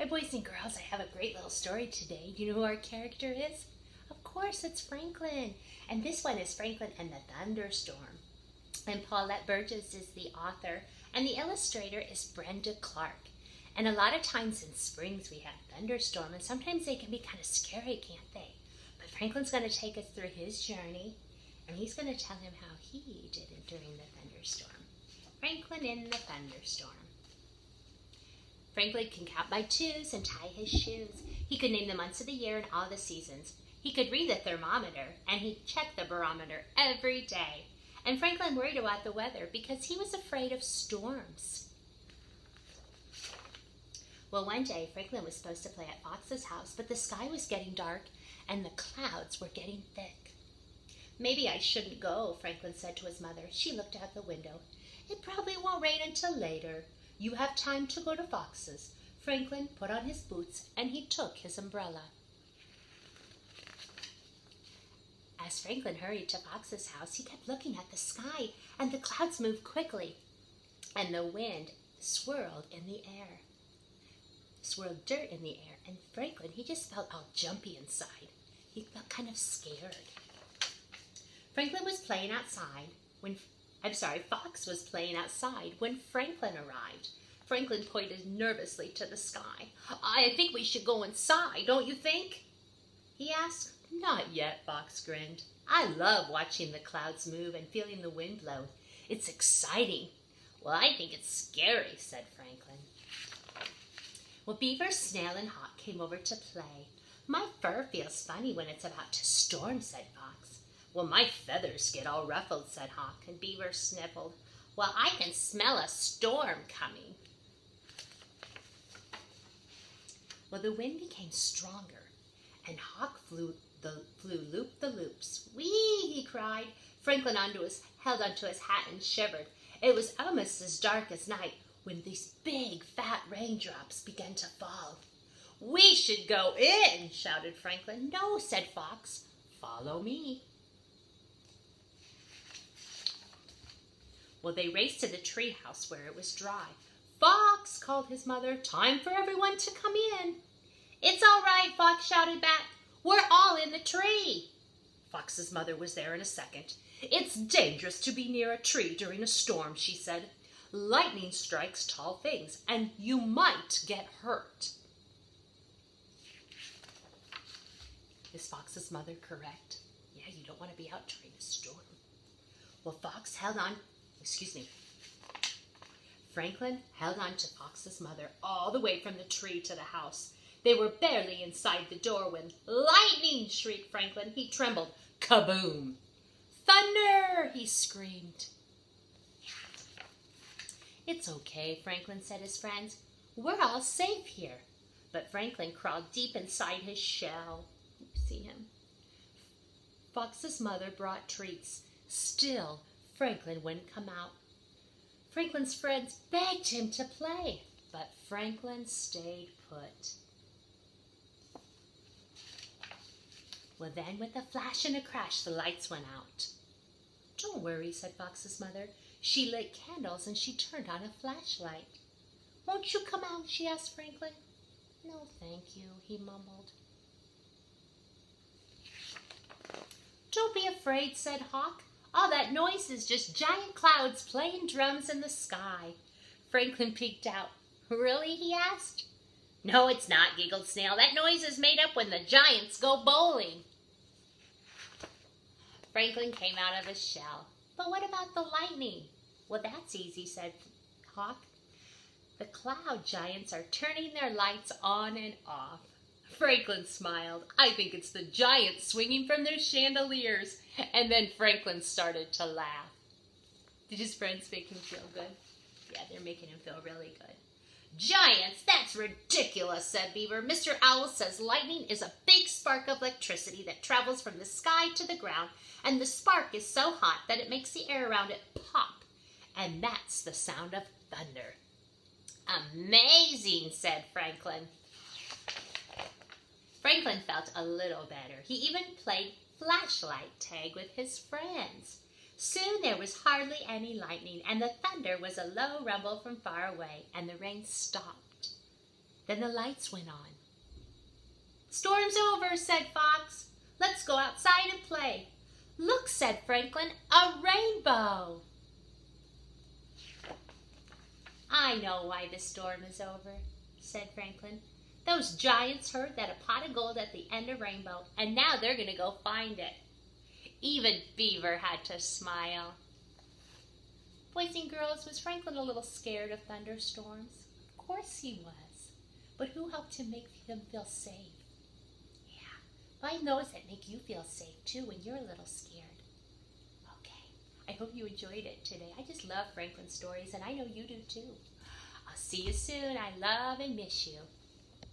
Hi boys and girls, I have a great little story today. Do you know who our character is? Of course, it's Franklin. And this one is Franklin and the Thunderstorm. And Paulette Burgess is the author, and the illustrator is Brenda Clark. And a lot of times in springs we have thunderstorm, and sometimes they can be kind of scary, can't they? But Franklin's going to take us through his journey, and he's going to tell him how he did it during the thunderstorm. Franklin in the Thunderstorm. Franklin can count by twos and tie his shoes. He could name the months of the year and all the seasons. He could read the thermometer, and he'd check the barometer every day. And Franklin worried about the weather because he was afraid of storms. Well, one day Franklin was supposed to play at Fox's house, but the sky was getting dark and the clouds were getting thick. Maybe I shouldn't go, Franklin said to his mother. She looked out the window. It probably won't rain until later. You have time to go to Fox's. Franklin put on his boots and he took his umbrella. As Franklin hurried to Fox's house, he kept looking at the sky, and the clouds moved quickly, and the wind swirled in the air. Swirled dirt in the air, and Franklin, he just felt all jumpy inside. He felt kind of scared. Fox was playing outside when Franklin arrived. Franklin pointed nervously to the sky. I think we should go inside, don't you think? He asked. Not yet, Fox grinned. I love watching the clouds move and feeling the wind blow. It's exciting. Well, I think it's scary, said Franklin. Well, Beaver, Snail, and Hawk came over to play. My fur feels funny when it's about to storm, said Fox. Well, my feathers get all ruffled, said Hawk, and Beaver sniffled. Well, I can smell a storm coming. Well, the wind became stronger, and Hawk flew loop-the-loops. Whee, he cried. Franklin held onto his hat and shivered. It was almost as dark as night when these big, fat raindrops began to fall. We should go in, shouted Franklin. No, said Fox. Follow me. Well, they raced to the treehouse where it was dry. Fox, called his mother, time for everyone to come in. It's all right, Fox shouted back. We're all in the tree. Fox's mother was there in a second. It's dangerous to be near a tree during a storm, she said. Lightning strikes tall things, and you might get hurt. Is Fox's mother correct? Yeah, you don't want to be out during a storm. Well, Franklin held on to Fox's mother all the way from the tree to the house. They were barely inside the door when lightning, shrieked Franklin. He trembled. Kaboom! Thunder! He screamed. It's okay, Franklin said to his friends. We're all safe here. But Franklin crawled deep inside his shell. You see him? Fox's mother brought treats. Still, Franklin wouldn't come out. Franklin's friends begged him to play, but Franklin stayed put. Well, then, with a flash and a crash, the lights went out. Don't worry, said Fox's mother. She lit candles and she turned on a flashlight. Won't you come out? She asked Franklin. No, thank you, he mumbled. Don't be afraid, said Hawk. All that noise is just giant clouds playing drums in the sky. Franklin peeked out. Really? He asked. No, it's not, giggled Snail. That noise is made up when the giants go bowling. Franklin came out of his shell. But what about the lightning? Well, that's easy, said Hawk. The cloud giants are turning their lights on and off. Franklin smiled. I think it's the giants swinging from their chandeliers. And then Franklin started to laugh. Did his friends make him feel good? Yeah, they're making him feel really good. Giants, that's ridiculous, said Beaver. Mr. Owl says lightning is a big spark of electricity that travels from the sky to the ground, and the spark is so hot that it makes the air around it pop. And that's the sound of thunder. Amazing, said Franklin. Franklin felt a little better. He even played flashlight tag with his friends. Soon there was hardly any lightning, and the thunder was a low rumble from far away, and the rain stopped. Then the lights went on. "Storm's over," said Fox. "Let's go outside and play." "Look," said Franklin, "a rainbow." "I know why the storm is over," said Franklin. "Those giants heard that a pot of gold at the end of Rainbow, and now they're going to go find it." Even Beaver had to smile. Boys and girls, was Franklin a little scared of thunderstorms? Of course he was. But who helped him make him feel safe? Yeah, find those that make you feel safe too when you're a little scared. Okay, I hope you enjoyed it today. I just love Franklin stories, and I know you do too. I'll see you soon. I love and miss you.